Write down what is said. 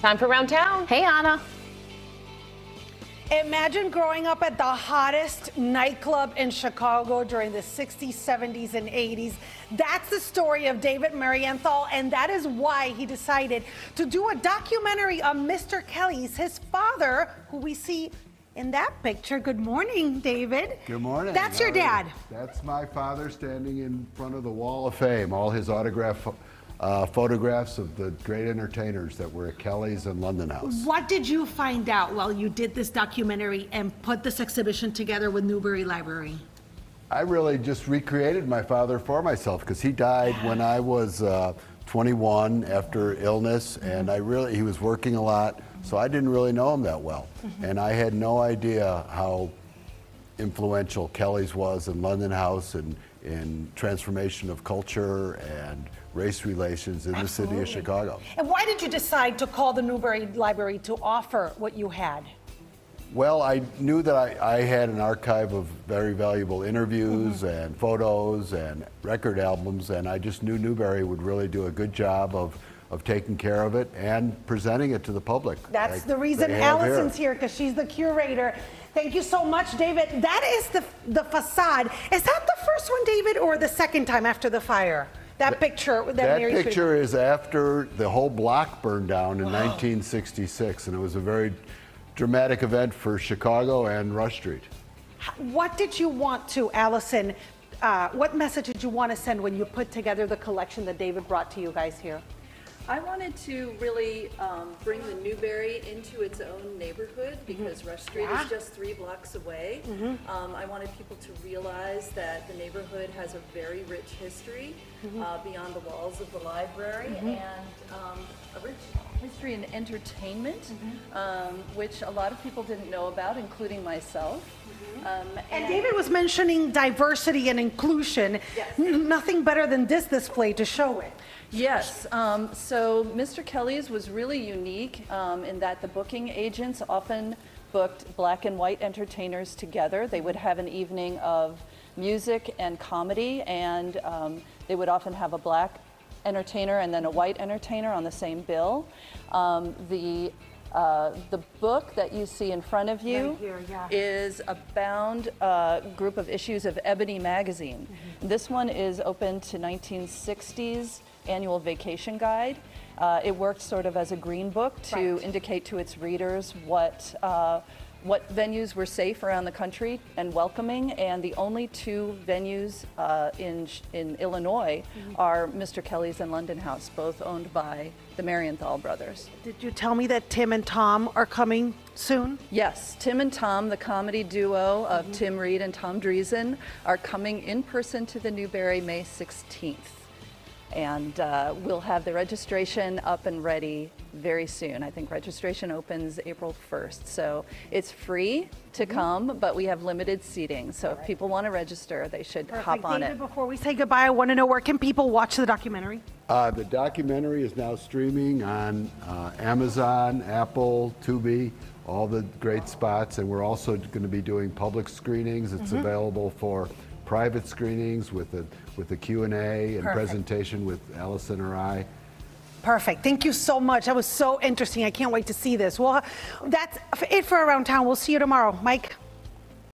Time for Around Town. Hey, Anna. Imagine growing up at the hottest nightclub in Chicago during the 60s, 70s, and 80s. That's the story of David Marienthal, and that is why he decided to do a documentary on Mr. Kelly's, his father, who we see in that picture. Good morning, David. Good morning. That's your dad. That's my father standing in front of the Wall of Fame. All his autograph photographs of the great entertainers that were at Kelly's and London House. What did you find out while you did this documentary and put this exhibition together with Newberry Library? I really just recreated my father for myself because he died when I was 21 after illness, and he was working a lot, so I didn't really know him that well. And I had no idea how influential Kelly's was in London House and in transformation of culture and race relations in the city of Chicago. And why did you decide to call the Newberry Library to offer what you had? Well, I knew that I had an archive of very valuable interviews and photos and record albums, and I just knew Newberry would really do a good job of taking care of it and presenting it to the public. That's the reason Allison's here, because she's the curator. Thank you so much, David. That is the facade. Is that the first one, David, or the second time after the fire? That picture. That picture is after the whole block burned down in 1966, and it was a very dramatic event for Chicago and Rush Street. What did you want to, Allison, what message did you want to send when you put together the collection that David brought to you guys here? I wanted to really bring the Newberry into its own neighborhood because Rush Street is just 3 blocks away. I wanted people to realize that the neighborhood has a very rich history beyond the walls of the library, and a rich history in entertainment, which a lot of people didn't know about, including myself. And David was mentioning diversity and inclusion. Yes. Nothing better than this display to show it. Yes, so Mr. Kelly's was really unique in that the booking agents often booked black and white entertainers together. They would have an evening of music and comedy, and they would often have a black entertainer and then a white entertainer on the same bill. The book that you see in front of you is a bound group of issues of Ebony magazine. This one is open to 1960s annual vacation guide. It worked sort of as a green book to indicate to its readers what venues were safe around the country and welcoming, and the only 2 venues in Illinois are Mr. Kelly's and London House, both owned by the Marienthal brothers. Did you tell me that Tim and Tom are coming soon? Yes, Tim and Tom, the comedy duo of Tim Reed and Tom Dreesen, are coming in person to the Newberry May 16th. And we'll have the registration up and ready very soon. I think registration opens April 1st. So it's free to come, but we have limited seating. So if people want to register, they should hop on David, it. before we say goodbye, I want to know, where can people watch the documentary? The documentary is now streaming on Amazon, Apple, Tubi, all the great spots, and we're also going to be doing public screenings. It's available for private screenings with the Q&A and presentation with Allison or I. Perfect. Thank you so much. That was so interesting. I can't wait to see this. Well, that's it for Around Town. We'll see you tomorrow. Mike?